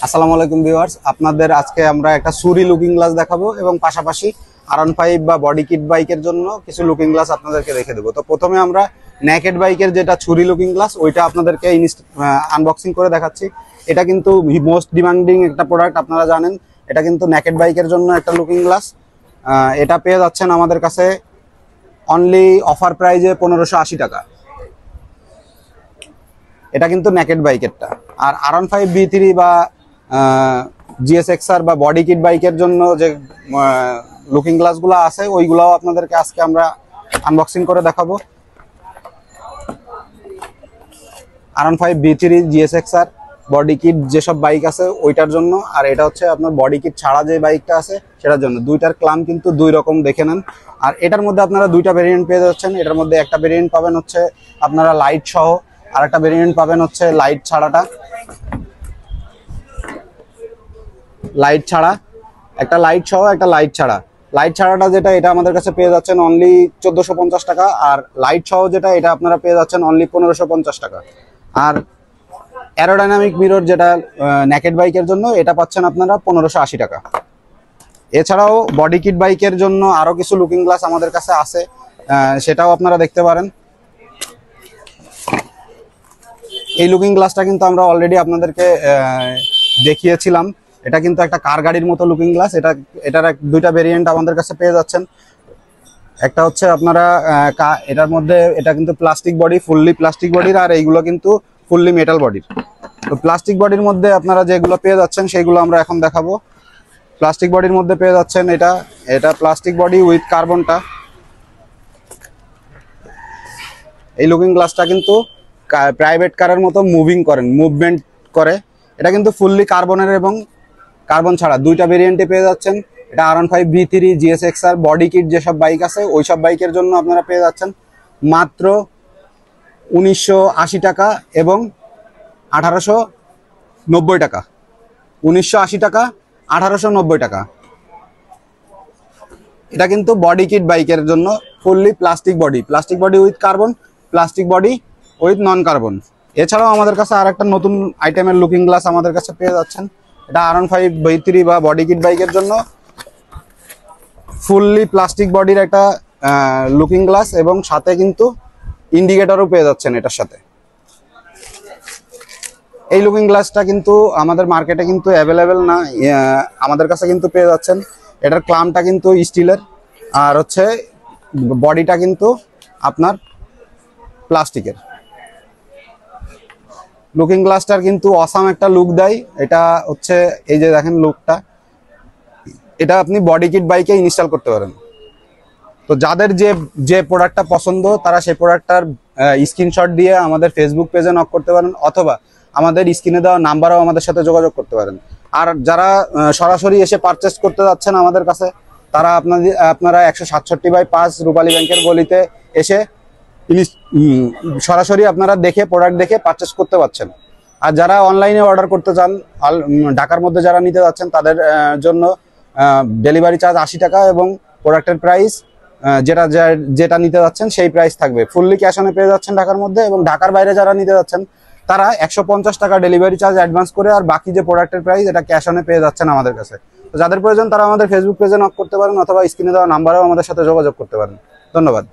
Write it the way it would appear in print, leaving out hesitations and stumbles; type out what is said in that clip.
আসসালামু আলাইকুম ভিউয়ার্স, আপনাদের আজকে আমরা একটা সুরি লুকিং গ্লাস দেখাবো এবং পাশাপাশি R15 বা বডি কিট বাইকের জন্য কিছু লুকিং গ্লাস আপনাদেরকে দেখে দেবো। তো প্রথমে আমরা নেকেড বাইকের যেটা ছুরি লুকিং গ্লাস ওইটা আপনাদেরকে আনবক্সিং করে দেখাচ্ছি। এটা কিন্তু মোস্ট ডিমান্ডিং একটা প্রোডাক্ট, আপনারা জানেন। এটা কিন্তু নেকেড বাইকের জন্য একটা লুকিং গ্লাস। এটা পেয়ে যাচ্ছেন আমাদের কাছে অনলি অফার প্রাইজে 1580 টাকা। এটা কিন্তু নেকেড বাইকেরটা। আর R15 B3 বা GSXR বা বডি কিট বাইকের জন্য যে লুকিং গ্লাসগুলো আছে ওইগুলাও আপনাদেরকে আজকে আমরা আনবক্সিং করে দেখাবো। R15 B3 GSXR body kit যেসব বাইক আছে ওইটার জন্য, আর এটা হচ্ছে আপনার বডি কিট ছাড়া যে বাইকটা আছে সেটার জন্য। দুইটার ক্লাম কিন্তু দুই রকম, দেখে নেন। আর এটার মধ্যে আপনারা দুইটা ভেরিয়েন্ট পেয়ে যাচ্ছেন। এটার মধ্যে একটা ভেরিয়েন্ট পাবেন হচ্ছে আপনারা লাইট সহ, আর একটা ভেরিয়েন্ট পাবেন হচ্ছে লাইট ছাড়াটা। লাইট ছাড়া একটা, লাইট সহ একটা, লাইট ছাড়া। লাইট ছাড়াটা যেটা, এটা আমাদের কাছে পেয়ে যাচ্ছেন অনলি 1450 টাকা। আর লাইট সহ যেটা, এটা আপনারা পেয়ে যাচ্ছেন অনলি 1550 টাকা। আর অ্যারোডাইনামিক মিরর যেটা নেকেড বাইকের জন্য, এটা পাচ্ছেন আপনারা 1580 টাকা। এছাড়াও বডি কিট বাইকের জন্য আরো কিছু লুকিং গ্লাস আমাদের কাছে আছে, সেটাও আপনারা দেখতে পারেন। এই লুকিং গ্লাসটা কিন্তু আমরা অলরেডি আপনাদেরকে দেখিয়েছিলাম। এটা কিন্তু একটা কার গাড়ির মতো লুকিং গ্লাস। এটার দুইটা ভেরিয়েন্ট আমাদের কাছে পেয়ে যাচ্ছেন। একটা হচ্ছে আপনারা এটার মধ্যে, এটা কিন্তু প্লাস্টিক বডি, ফুললি প্লাস্টিক বডির, আর এইগুলো কিন্তু ফুললি মেটাল বডির। তো প্লাস্টিক বডির মধ্যে আপনারা যেগুলো পেয়ে যাচ্ছেন সেইগুলো আমরা এখন দেখাবো। প্লাস্টিক বডির মধ্যে পেয়ে যাচ্ছেন এটা প্লাস্টিক বডি উইথ কার্বনটা। এই লুকিং গ্লাসটা কিন্তু প্রাইভেট কারের মতো মুভমেন্ট করে। এটা কিন্তু ফুললি কার্বনের এবং কার্বন ছাড়া দুইটা ভেরিয়েন্টে পেয়ে যাচ্ছেন। এটা R15 B3 GSXR body kit যেসব বাইক আছে ওইসব বাইকের জন্য আপনারা পেয়ে যাচ্ছেন মাত্র 1980 টাকা এবং 1890 টাকা। 1980 টাকা, 1890 টাকা। এটা কিন্তু বডি কিট বাইকের জন্য fully plastic body with carbon, plastic body with non carbon. এছাড়াও আমাদের কাছে আর একটা নতুন আইটেমের লুকিং গ্লাস আমাদের কাছে পেয়ে যাচ্ছেন। এটা R15 B3 বা বডি কিট বাইকের জন্য ফুললি প্লাস্টিক বডির একটা লুকিং গ্লাস, এবং সাথে কিন্তু ইন্ডিকেটরও পেয়ে যাচ্ছেন এটার সাথে। এই লুকিং গ্লাসটা কিন্তু আমাদের মার্কেটে কিন্তু অ্যাভেলেবেল না, আমাদের কাছে কিন্তু পেয়ে যাচ্ছেন। এটার ক্লামটা কিন্তু স্টিলের, আর হচ্ছে বডিটা কিন্তু আপনার প্লাস্টিকের। লুকিং গ্লাসটার কিন্তু অসাম একটা লুক দেয়। এটা হচ্ছে এই যে দেখেন লুকটা, এটা আপনি বডি কিট বাইকে ইনস্টল করতে পারেন। তো যাদের যে প্রোডাক্টটা পছন্দ তারা সেই প্রোডাক্টটার স্ক্রিনশট দিয়ে আমাদের ফেসবুক পেজে নক করতে পারেন, অথবা আমাদের স্ক্রিনে দেওয়া নাম্বারও আমাদের সাথে যোগাযোগ করতে পারেন। আর যারা সরাসরি এসে পারচেস করতে যাচ্ছেন আমাদের কাছে, তারা আপনারা 167/5 রূপালী ব্যাংকের গলিতে এসে সরাসরি আপনারা প্রোডাক্ট দেখে পারচেস করতে পারছেন। আর যারা অনলাইনে অর্ডার করতে চান, ঢাকার মধ্যে যারা নিতে যাচ্ছেন তাদের জন্য ডেলিভারি চার্জ 80 টাকা এবং প্রোডাক্টের প্রাইস যেটা নিতে যাচ্ছেন সেই প্রাইস থাকবে। ফুললি ক্যাশ অনে পেয়ে যাচ্ছেন ঢাকার মধ্যে, এবং ঢাকার বাইরে যারা নিতে যাচ্ছেন তারা 150 টাকা ডেলিভারি চার্জ অ্যাডভান্স করে, আর বাকি যে প্রোডাক্টের প্রাইস এটা ক্যাশ অনে পেয়ে যাচ্ছেন আমাদের কাছে। তো যাদের প্রয়োজন তারা আমাদের ফেসবুক পেজে নক করতে পারেন, অথবা স্ক্রিনে দেওয়া নাম্বারেও আমাদের সাথে যোগাযোগ করতে পারেন। ধন্যবাদ।